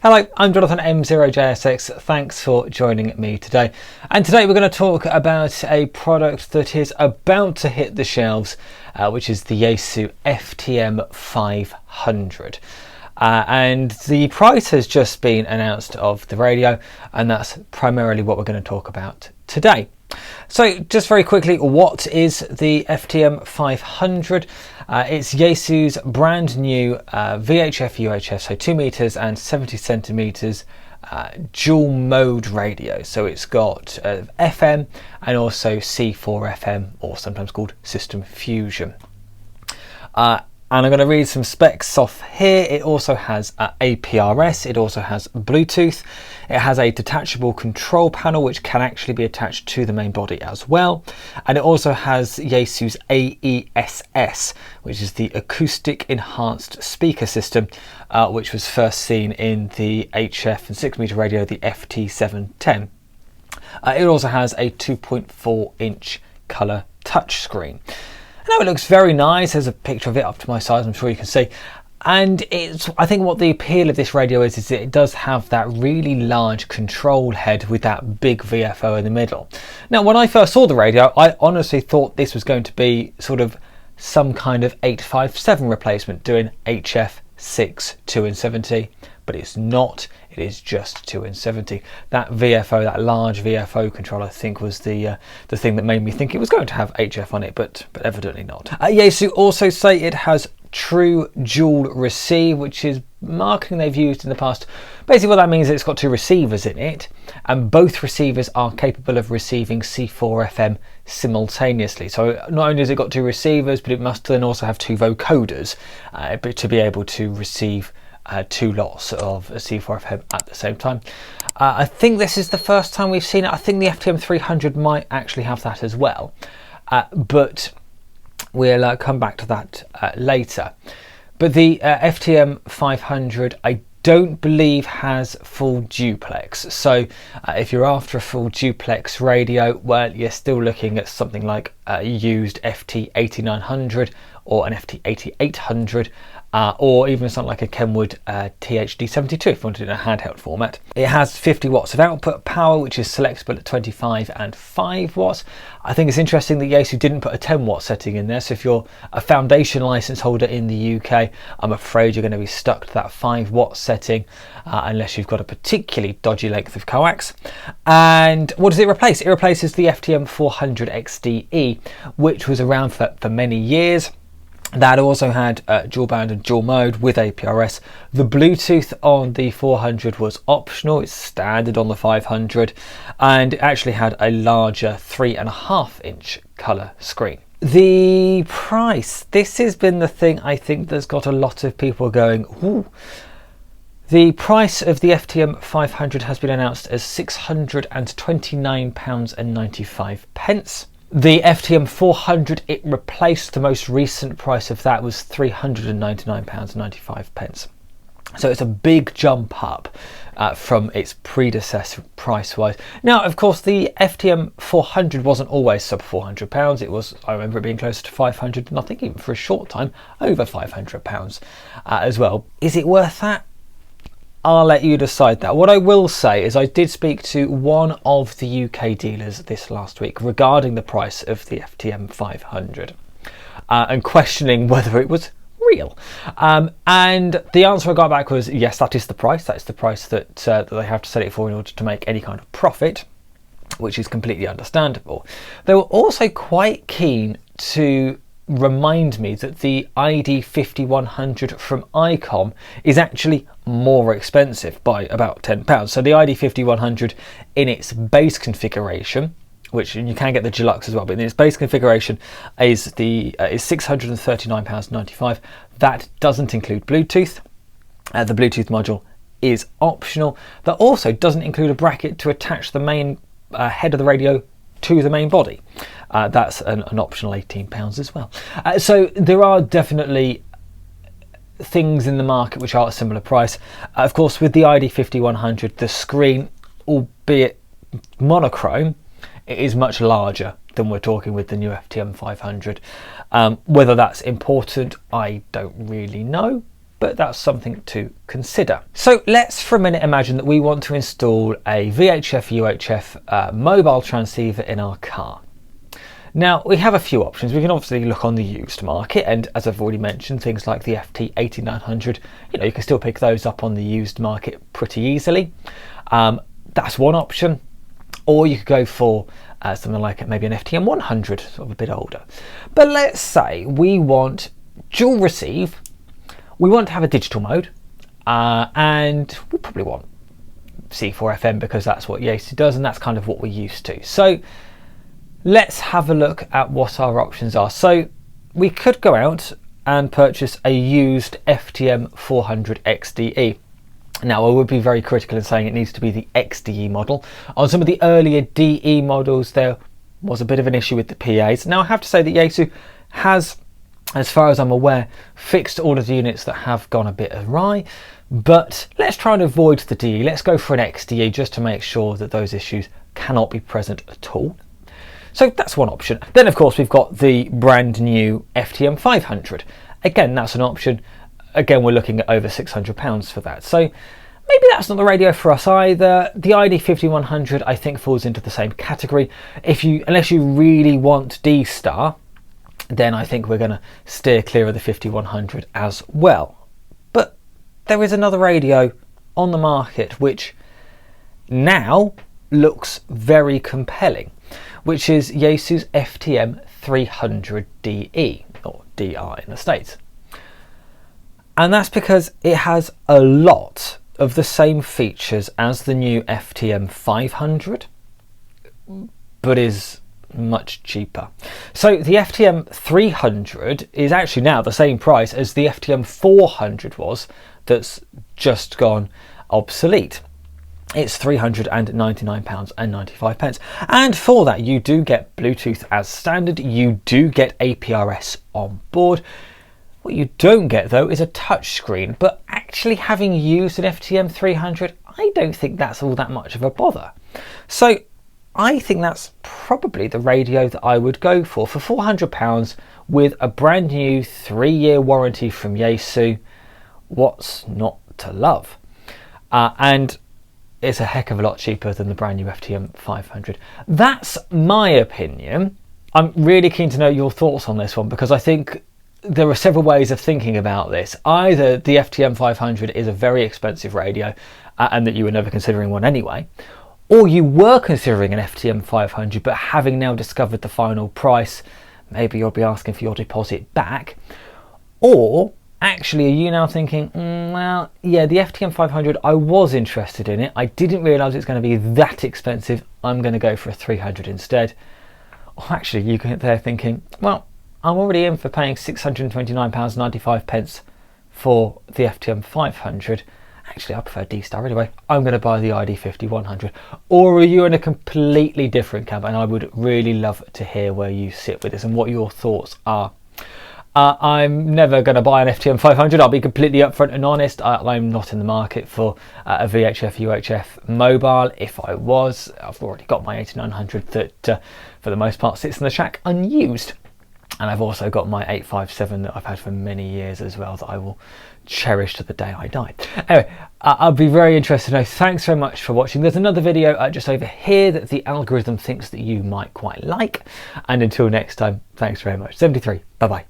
Hello, I'm Jonathan M0JSX. Thanks for joining me today. And today we're going to talk about a product that is about to hit the shelves, which is the Yaesu FTM-500. And the price has just been announced of the radio, and that's primarily what we're going to talk about today. So just very quickly, what is the FTM-500? It's Yaesu's brand new VHF UHF, so 2 meters and 70 centimeters dual mode radio. So it's got FM and also C4 FM, or sometimes called system fusion. And I'm going to read some specs off here. It also has APRS, it also has Bluetooth, it has a detachable control panel which can actually be attached to the main body as well, and it also has Yaesu's AESS, which is the Acoustic Enhanced Speaker System, which was first seen in the HF and 6 meter radio, the FT710. It also has a 2.4 inch colour touchscreen. Now it looks very nice. There's a picture of it up to my size, I'm sure you can see. And I think what the appeal of this radio is that it does have that really large control head with that big VFO in the middle. Now, when I first saw the radio, I honestly thought this was going to be sort of some kind of 857 replacement doing HF 6, 2 and 70, but it's not. It is just 2 and 70. That VFO, that large VFO control, I think was the thing that made me think it was going to have HF on it, but evidently not. Yaesu also say it has true dual receive, which is marketing they've used in the past. Basically what that means is it's got 2 receivers in it, and both receivers are capable of receiving C4 FM simultaneously. So not only has it got 2 receivers, but it must then also have 2 vocoders to be able to receive 2 lots of C4 FM at the same time. I think this is the first time we've seen it. I think the FTM-300 might actually have that as well, but we'll come back to that later. But the FTM-500 I don't believe has full duplex. So if you're after a full duplex radio, well, you're still looking at something like a used FT-8900 or an FT-8800, or even something like a Kenwood THD72 if you want it in a handheld format. It has 50 watts of output power, which is selectable at 25 and 5 watts. I think it's interesting that Yaesu didn't put a 10 watt setting in there, so if you're a foundation license holder in the UK, I'm afraid you're going to be stuck to that 5 watt setting unless you've got a particularly dodgy length of coax. And what does it replace? It replaces the FTM-400 XDE, which was around for many years. That also had dual band and dual mode with APRS. The Bluetooth on the 400 was optional, it's standard on the 500, and it actually had a larger 3.5 inch colour screen. The price, this has been the thing I think that's got a lot of people going, ooh. The price of the FTM-500 has been announced as £629.95. The FTM-400, it replaced the most recent price of that, was £399.95. So it's a big jump up from its predecessor price-wise. Now, of course, the FTM-400 wasn't always sub £400. It was, I remember it being closer to 500, and I think even for a short time, over £500 as well. Is it worth that? I'll let you decide that. What I will say is I did speak to one of the UK dealers this last week regarding the price of the FTM-500 and questioning whether it was real. And the answer I got back was, yes, that is the price. That is the price that they have to set it for in order to make any kind of profit, which is completely understandable. They were also quite keen to remind me that the ID5100 from ICOM is actually more expensive by about £10. So the ID5100 in its base configuration, which you can get the deluxe as well, but in its base configuration is £639.95. That doesn't include Bluetooth. The Bluetooth module is optional. That also doesn't include a bracket to attach the main head of the radio to the main body. That's an optional £18 as well. So there are definitely things in the market which are at a similar price. Of course, with the ID5100, the screen, albeit monochrome, it is much larger than we're talking with the new FTM-500. Whether that's important, I don't really know. but that's something to consider. So let's for a minute imagine that we want to install a VHF UHF mobile transceiver in our car. Now we have a few options. We can obviously look on the used market, and as I've already mentioned, things like the FT-8900, you can still pick those up on the used market pretty easily. That's one option. Or you could go for something like maybe an FTM-100, sort of a bit older. But let's say we want dual receive, we want to have a digital mode, and we probably want C4FM because that's what Yaesu does, and that's kind of what we're used to. So let's have a look at what our options are. So we could go out and purchase a used FTM-500 XDE. Now I would be very critical in saying it needs to be the XDE model. On some of the earlier DE models there was a bit of an issue with the PAs. Now I have to say that Yaesu has, as far as I'm aware, fixed all of the units that have gone a bit awry, but let's try and avoid the DE. Let's go for an XDE just to make sure that those issues cannot be present at all. So that's one option. Then of course we've got the brand new FTM-500. Again, that's an option. Again, we're looking at over £600 for that. So maybe that's not the radio for us either. The ID5100 I think falls into the same category. Unless you really want D-Star, then I think we're going to steer clear of the 5100 as well. But there is another radio on the market which now looks very compelling, which is Yaesu's FTM-300DE, or DR in the States. And that's because it has a lot of the same features as the new FTM-500, but is much cheaper. So the FTM-300 is actually now the same price as the FTM-400 was, that's just gone obsolete. It's £399.95, and for that you do get Bluetooth as standard, you do get APRS on board. What you don't get though is a touchscreen, but actually having used an FTM-300, I don't think that's all that much of a bother. So I think that's probably the radio that I would go for £400 with a brand new 3-year warranty from Yaesu. What's not to love? And it's a heck of a lot cheaper than the brand new FTM-500. That's my opinion. I'm really keen to know your thoughts on this one, because I think there are several ways of thinking about this. Either the FTM-500 is a very expensive radio and that you were never considering one anyway, or you were considering an FTM-500 but having now discovered the final price, maybe you'll be asking for your deposit back. Or actually are you now thinking, well, yeah, the FTM-500, I was interested in it, I didn't realise it's going to be that expensive, I'm going to go for a 300 instead. Or actually you get there thinking, well, I'm already in for paying £629.95 for the FTM-500. Actually, I prefer D-Star anyway. I'm going to buy the ID5100. Or are you in a completely different camp? And I would really love to hear where you sit with this and what your thoughts are. I'm never going to buy an FTM-500. I'll be completely upfront and honest. I'm not in the market for a VHF UHF mobile. If I was, I've already got my 8900 that for the most part sits in the shack unused. And I've also got my 857 that I've had for many years as well, that I will cherish to the day I die. Anyway, I'll be very interested to know. Thanks very much for watching. There's another video just over here that the algorithm thinks that you might quite like. And until next time, thanks very much. 73, bye-bye.